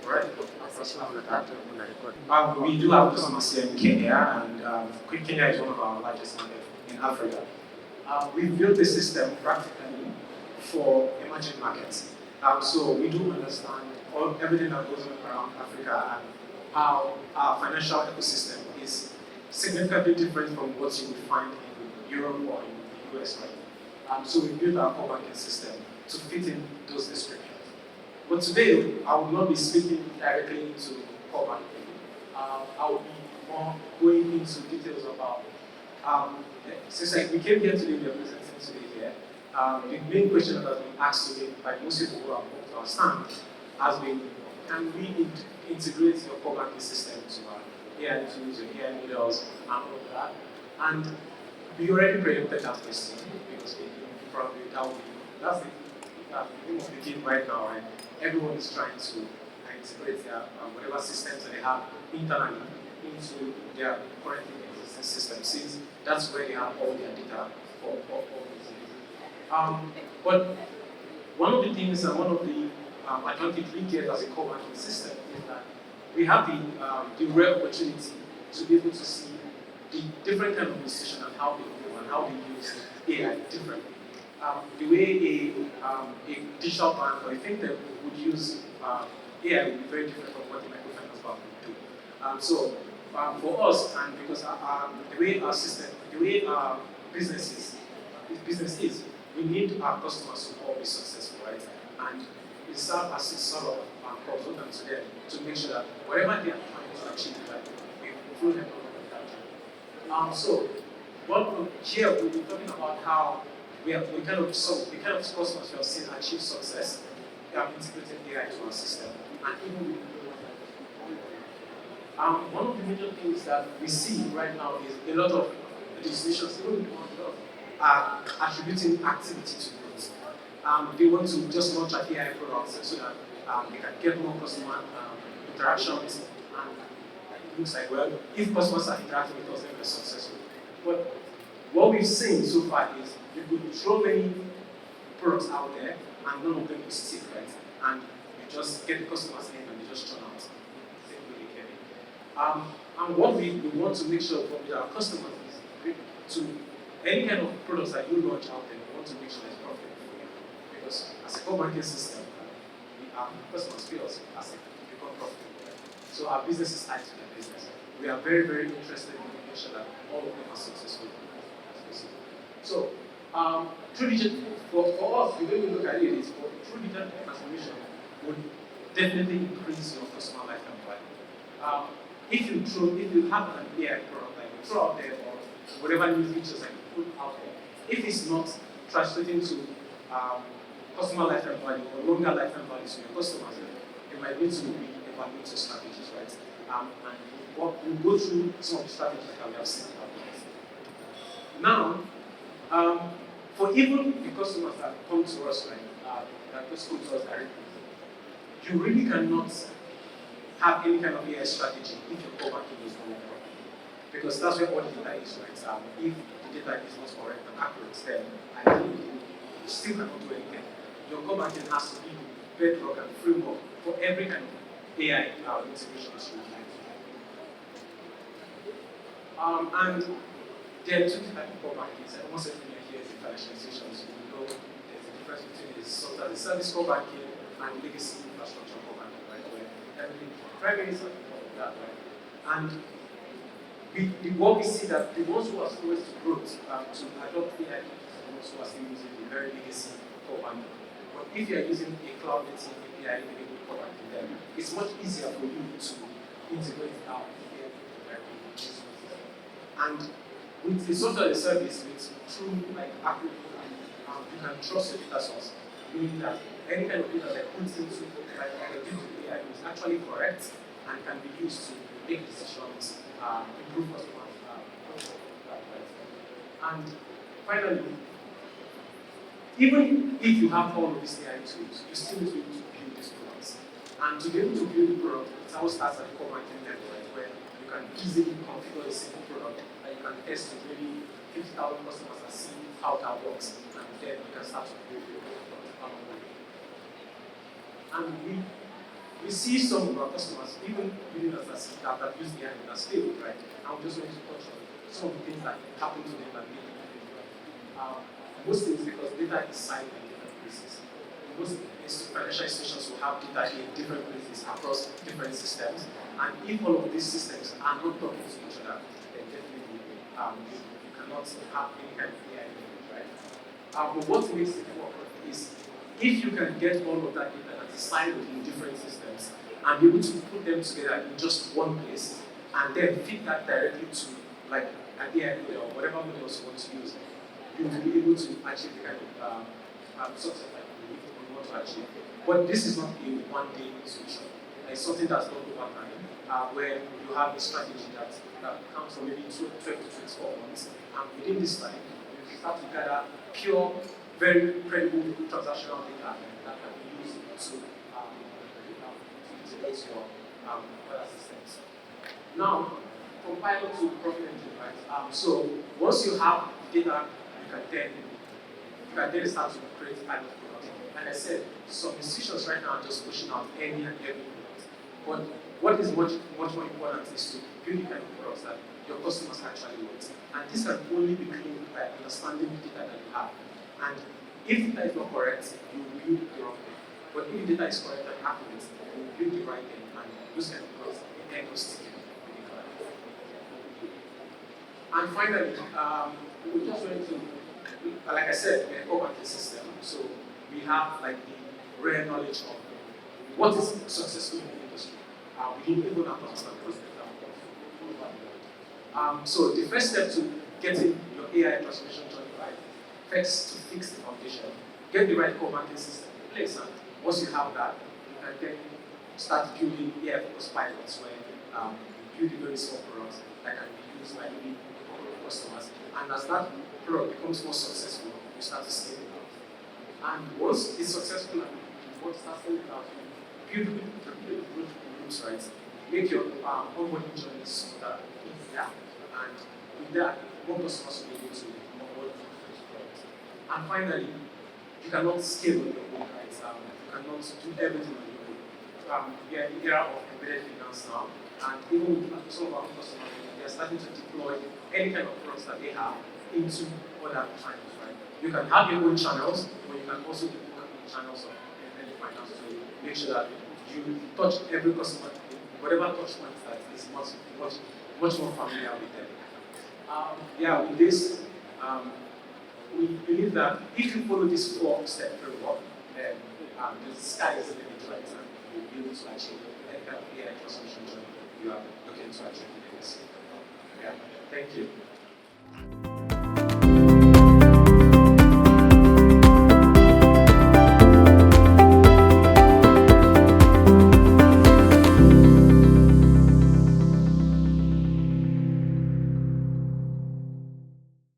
Right. We do have customers here in Kenya, and Kenya is one of our largest markets in Africa. We've built a system practically for emerging markets. So we do understand everything that goes on around Africa and how our financial ecosystem is significantly different from what you would find in Europe or in the US, right? So we built our core banking system to fit in those descriptions. But today, I will not be speaking directly into core banking. I will be more going into details about, since we came here today, we are presenting today here, the main question that has been asked today by most people who have come to our stand has been, can we integrate your core banking system to our AI tools, your AI models, and all of that? And we already preempted that question because we probably that's the name of the game right now, and everyone is trying to integrate their whatever systems that they have internally into their currently existing system, since that's where they have all their data for all these things. But one of the things and one of the advantage we get as a core banking system is that we have the rare opportunity to be able to see the different kind of institutions and how they go and how they use AI differently. The way a digital bank or a fintech would use AI would be very different from what the microfinance bank would do. So for us, and because the way our system, the way our business is, we need our customers to all be successful, right? And we serve as a sort of consultant to them to make sure that whatever they are trying to achieve, like, we fulfill them all of that. So, here we'll be talking about how we kind of customers who have seen achieve success, we have integrated AI into our system, and even with one of the major things that we see right now is a lot of institutions, even are attributing activity to growth. They want to just launch an AI product so that they can get more customer interactions, and it looks like, well, if customers are interacting with us, then we're successful. But what we've seen so far is you could throw many products out there and none of them will stick, right? And you just get the customers in and they just churn out. Same way they get it. And what we want to make sure with our customers is to any kind of products that you launch out there, we want to make sure it's profitable for you. Because as a core banking system, our customers feel us as a become profitable. Right? So our business is tied to their business. We are very, very interested in making sure that all of them are successful. So, through digital, for us, the way we look at it is through digital transformation would definitely increase your customer lifetime value. If you have an AI product like you throw out there or whatever new features that you put out there, if it's not translating to customer lifetime value or longer lifetime value to your customers, you might need to reevaluate your strategies, right? And we'll go through some of the strategies that we have seen in our plans. Now, for even the customers that come to us, right, that just come to us directly, you really cannot have any kind of AI strategy if your core banking is not correct. Because that's where all the data is, right? If the data is not correct and accurate, then I think you still cannot do anything. Your core banking has to be the bedrock and framework for every kind of AI integration as you would like. And there are two types of core banking. Almost everything here is in financial institutions. You know there's a difference between the service core banking and legacy infrastructure core banking, right? Where everything primary is like all of that, right? And what we see that the ones who are slowest to growth to adopt AI, the ones who are still using the very legacy core banking. But if you are using a cloud native API-enabled core banking, then it's much easier for you to integrate our API directly. And with the software as a service, with true accurate code, you can trust your data source, meaning that any kind of data that puts into AI is actually correct and can be used to make decisions, improve customer and finally, even if you have all of these AI tools, you still need to be able to build these products. And to be able to build the product, it all starts at the core banking level, right, where you can easily configure a simple product that you can test to maybe 50,000 customers and see how that works, and then you can start to build your product. And we see some of our customers, even within us that have used AI that failed, right? And we just want to touch on some of the things that happen to them that make them fail. Most things because data is signed in different places. Most financial institutions will have data in different places across different systems, and if all of these systems are not talking to each other, then definitely you cannot have any kind of AI, right? But what makes it work is if you can get all of that data that is siloed in different systems and be able to put them together in just one place and then feed that directly to like an AI model or whatever models you want to use, you will be able to achieve the kind of success that you want to achieve. But this is not a one-day solution. It's something that's done over time, where you have a strategy that counts for maybe 12 to 24 months, and within this time, you start to gather pure, very credible transactional data that can be used to integrate your other systems. Now, from pilot to profit engine, right? So once you have data, you can then start to create pilot products. And I said, some institutions right now are just pushing out any and every product. But what is much more important is to build the kind of products that your customers actually want. And this can only be claimed by understanding the data that you have. And if data is not correct, you will build the wrong thing. But if data is correct and accurate, you will build the right thing, and those kind of products end up sticking with the client. And finally, we just went to, like I said, we're a co-banking system, so we have like the rare knowledge of what is successful in the industry. We need even our customer process. So the first step to getting your AI transformation journey right, first to fix the foundation, get the right core banking system in place, and once you have that, you can then start building AI-focused pilots where you build a very small products that can be used by maybe a couple of customers, and as that product becomes more successful, you start to scale it out. And once it's successful and you want to start scaling it out, build growth groups, right? Make your onboarding journey smoother, easier, and with that, more customers will be able to onboard those products. And finally, you cannot scale on your own, right? You cannot do everything on your own. We are in the era of embedded finance now, and even with some of our customers, they are starting to deploy any kind of products that they have into other channels, right? You can have your own channels, but you can also deploy channels of embedded finance to make sure that you touch every customer, whatever touch point that is much more familiar with them. With this, we believe that if you follow this 4-step framework, then the sky is the limit, right? And you'll be able to achieve any kind of AI transformation journey you are looking to achieve in this. Yeah, thank you.